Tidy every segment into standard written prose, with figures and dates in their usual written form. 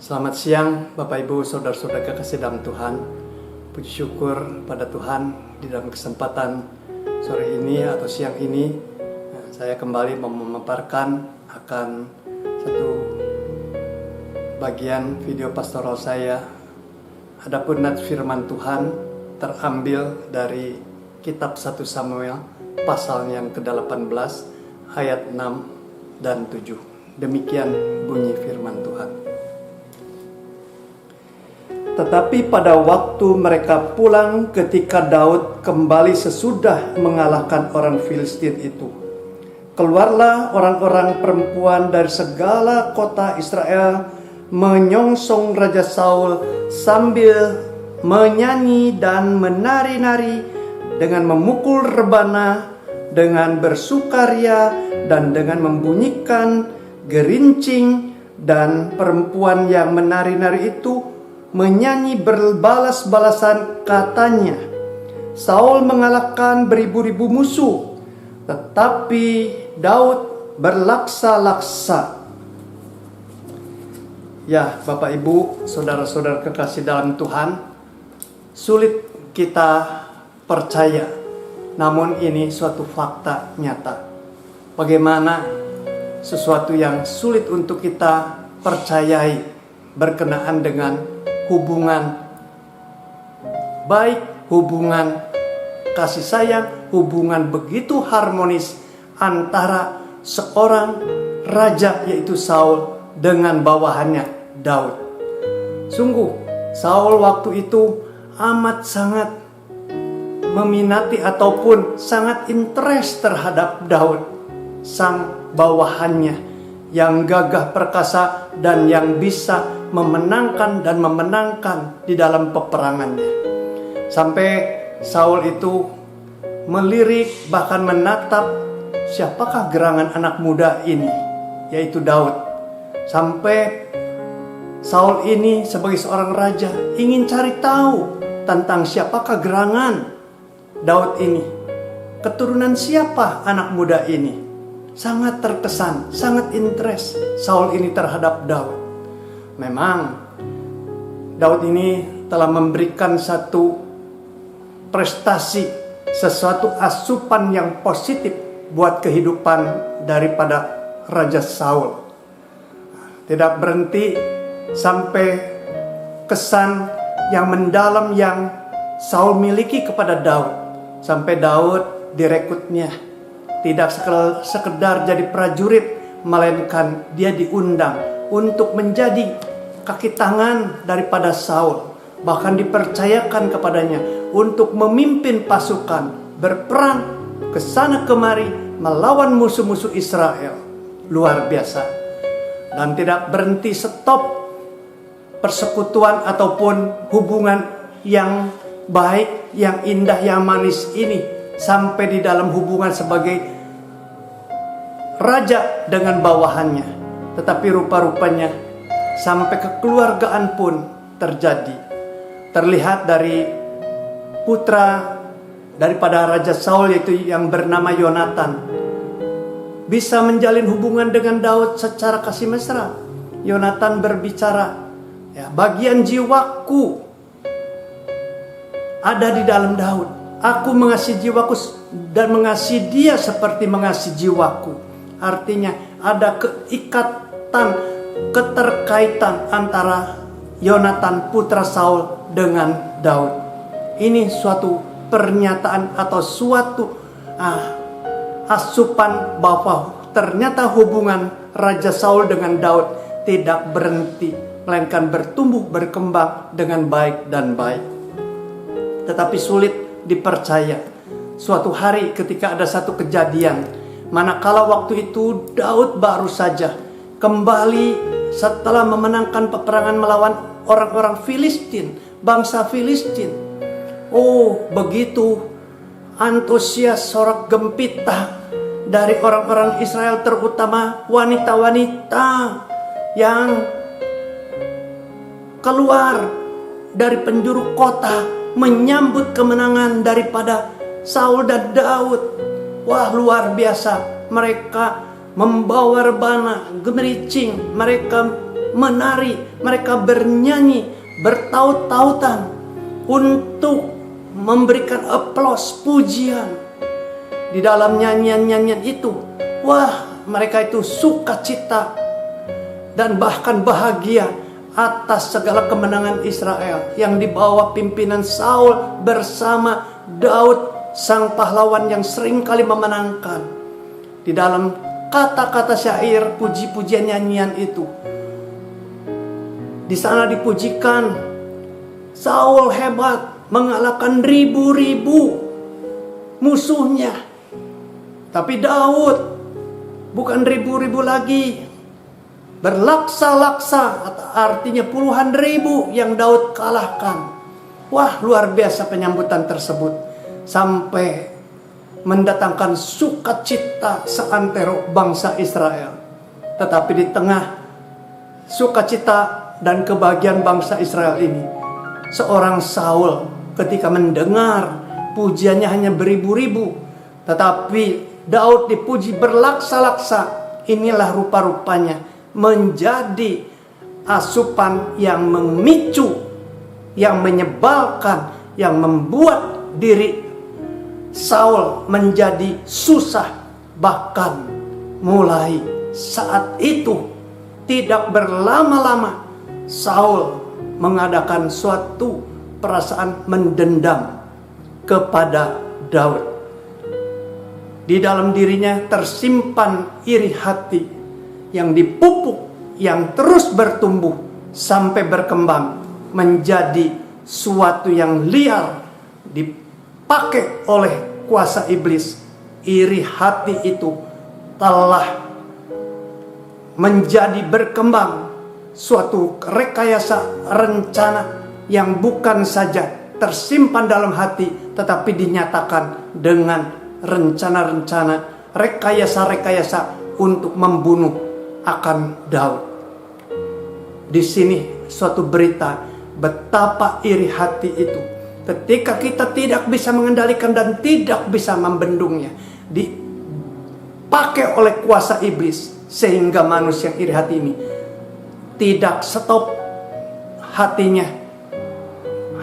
Selamat siang Bapak Ibu Saudara-saudara kekasih dalam Tuhan. Puji syukur pada Tuhan di dalam kesempatan sore ini atau siang ini saya kembali memaparkan akan satu bagian video pastoral saya. Adapun nats firman Tuhan terambil dari kitab 1 Samuel pasal yang ke-18 ayat 6 dan 7. Demikian bunyi firman Tuhan. Tetapi pada waktu mereka pulang ketika Daud kembali sesudah mengalahkan orang Filistin itu, keluarlah orang-orang perempuan dari segala kota Israel menyongsong Raja Saul sambil menyanyi dan menari-nari dengan memukul rebana, dengan bersukaria dan dengan membunyikan gerincing. Dan perempuan yang menari-nari itu menyanyi berbalas-balasan, katanya, Saul mengalahkan beribu-ribu musuh, tetapi Daud berlaksa-laksa. Ya, Bapak Ibu, saudara-saudara kekasih dalam Tuhan, sulit kita percaya, namun ini suatu fakta nyata. Bagaimana sesuatu yang sulit untuk kita percayai berkenaan dengan hubungan baik, hubungan kasih sayang, hubungan begitu harmonis antara seorang raja yaitu Saul dengan bawahannya Daud. Sungguh Saul waktu itu amat sangat meminati ataupun sangat interest terhadap Daud, sang bawahannya yang gagah perkasa dan yang bisa memenangkan dan memenangkan di dalam peperangannya. Sampai Saul itu melirik bahkan menatap siapakah gerangan anak muda ini, yaitu Daud. Sampai Saul ini sebagai seorang raja ingin cari tahu tentang siapakah gerangan Daud ini, keturunan siapa anak muda ini. Sangat terkesan, sangat interest Saul ini terhadap Daud. Memang Daud ini telah memberikan satu prestasi, sesuatu asupan yang positif buat kehidupan daripada Raja Saul. Tidak berhenti sampai kesan yang mendalam yang Saul miliki kepada Daud. Sampai Daud direkrutnya tidak sekedar jadi prajurit, melainkan dia diundang untuk menjadi kaki tangan daripada Saul. Bahkan dipercayakan kepadanya untuk memimpin pasukan berperang ke sana kemari melawan musuh-musuh Israel. Luar biasa. Dan tidak berhenti stop persekutuan ataupun hubungan yang baik, yang indah, yang manis ini sampai di dalam hubungan sebagai raja dengan bawahannya. Tetapi rupa-rupanya sampai kekeluargaan pun terjadi. Terlihat dari putra daripada Raja Saul yaitu yang bernama Yonatan bisa menjalin hubungan dengan Daud secara kasih mesra. Yonatan berbicara, ya, bagian jiwaku ada di dalam Daud. Aku mengasihi jiwaku dan mengasihi dia seperti mengasihi jiwaku. Artinya ada keikatan, keterkaitan antara Yonatan putra Saul dengan Daud. Ini suatu pernyataan atau suatu asupan bahwa ternyata hubungan Raja Saul dengan Daud tidak berhenti, melainkan bertumbuh berkembang dengan baik dan baik. Tetapi sulit dipercaya. Suatu hari ketika ada satu kejadian, manakala waktu itu Daud baru saja kembali setelah memenangkan peperangan melawan orang-orang Filistin, bangsa Filistin. Oh, begitu antusias, sorak gempita dari orang-orang Israel, terutama wanita-wanita yang keluar dari penjuru kota menyambut kemenangan daripada Saul dan Daud. Wah, luar biasa. Mereka membawa rebana, gemericing, mereka menari, mereka bernyanyi, bertaut-tautan untuk memberikan aplaus, pujian. Di dalam nyanyian-nyanyian itu, wah, mereka itu sukacita dan bahkan bahagia atas segala kemenangan Israel yang dibawa pimpinan Saul bersama Daud, sang pahlawan yang sering kali memenangkan. Di dalam kata-kata syair puji-pujian nyanyian itu, di sana dipujikan Saul hebat, mengalahkan ribu-ribu musuhnya. Tapi Daud bukan ribu-ribu lagi, berlaksa-laksa, artinya puluhan ribu yang Daud kalahkan. Wah, luar biasa penyambutan tersebut, sampai mendatangkan sukacita seantero bangsa Israel. Tetapi di tengah sukacita dan kebahagiaan bangsa Israel ini, seorang Saul ketika mendengar pujiannya hanya beribu-ribu, tetapi Daud dipuji berlaksa-laksa, inilah rupa-rupanya menjadi asupan yang memicu, yang menyebalkan, yang membuat diri Saul menjadi susah. Bahkan mulai saat itu tidak berlama-lama Saul mengadakan suatu perasaan mendendam kepada Daud. Di dalam dirinya tersimpan iri hati yang dipupuk, yang terus bertumbuh sampai berkembang menjadi suatu yang liar, dipakai oleh kuasa iblis. Iri hati itu telah menjadi berkembang suatu rekayasa rencana yang bukan saja tersimpan dalam hati, tetapi dinyatakan dengan rencana-rencana, rekayasa-rekayasa untuk membunuh akan Daud. Di sini suatu berita betapa iri hati itu, ketika kita tidak bisa mengendalikan dan tidak bisa membendungnya, dipakai oleh kuasa iblis, sehingga manusia yang iri hati ini tidak stop hatinya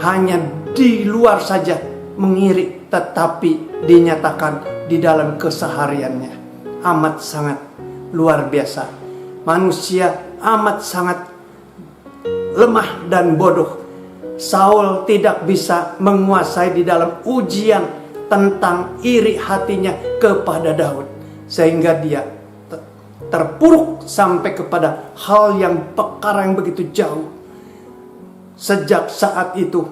hanya di luar saja mengiri, tetapi dinyatakan di dalam kesehariannya. Amat sangat luar biasa. Manusia amat sangat lemah dan bodoh. Saul tidak bisa menguasai di dalam ujian tentang iri hatinya kepada Daud, sehingga dia terpuruk sampai kepada hal yang perkara yang begitu jauh. Sejak saat itu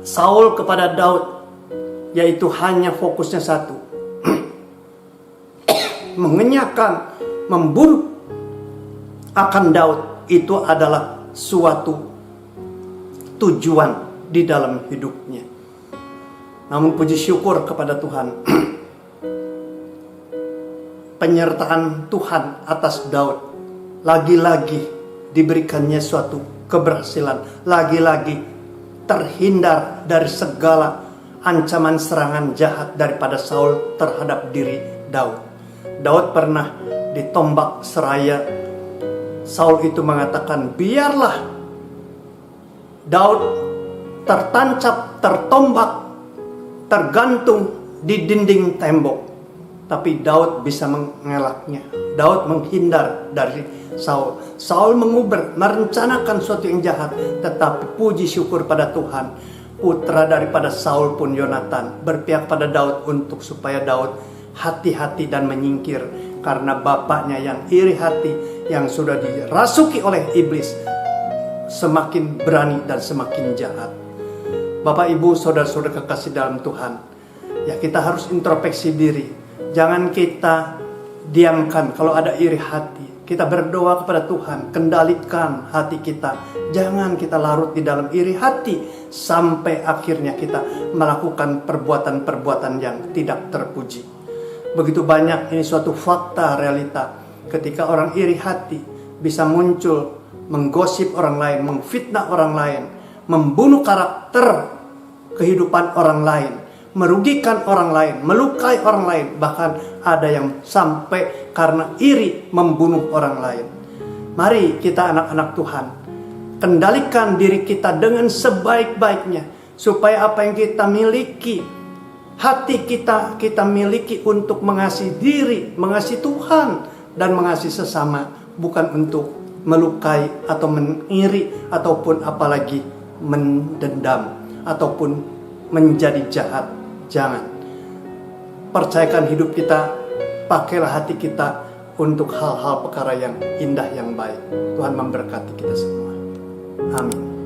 Saul kepada Daud yaitu hanya fokusnya satu, mengenyahkan, membunuh akan Daud. Itu adalah suatu tujuan di dalam hidupnya. Namun puji syukur kepada Tuhan, penyertaan Tuhan atas Daud lagi-lagi diberikannya suatu keberhasilan, lagi-lagi terhindar dari segala ancaman serangan jahat daripada Saul terhadap diri Daud. Daud pernah ditombak seraya. Saul itu mengatakan, biarlah Daud tertancap, tertombak, tergantung di dinding tembok, tapi Daud bisa mengelaknya. Daud menghindar dari Saul. Saul menguber, merencanakan sesuatu yang jahat, tetapi puji syukur pada Tuhan, putra daripada Saul pun, Yonatan, berpihak pada Daud untuk supaya Daud hati-hati dan menyingkir karena bapaknya yang iri hati, yang sudah dirasuki oleh iblis, semakin berani dan semakin jahat. Bapak, Ibu, saudara-saudara kekasih dalam Tuhan, ya, kita harus introspeksi diri. Jangan kita diamkan kalau ada iri hati. Kita berdoa kepada Tuhan, kendalikan hati kita. Jangan kita larut di dalam iri hati sampai akhirnya kita melakukan perbuatan-perbuatan yang tidak terpuji. Begitu banyak, ini suatu fakta realita. Ketika orang iri hati bisa muncul, menggosip orang lain, memfitnah orang lain, membunuh karakter kehidupan orang lain, merugikan orang lain, melukai orang lain, bahkan ada yang sampai karena iri membunuh orang lain. Mari kita anak-anak Tuhan, kendalikan diri kita dengan sebaik-baiknya, supaya apa yang kita miliki, hati kita miliki untuk mengasihi diri, mengasihi Tuhan, dan mengasihi sesama, bukan untuk melukai atau mengiri, ataupun apalagi mendendam, ataupun menjadi jahat. Jangan. Percayakan hidup kita, pakailah hati kita untuk hal-hal perkara yang indah, yang baik. Tuhan memberkati kita semua. Amin.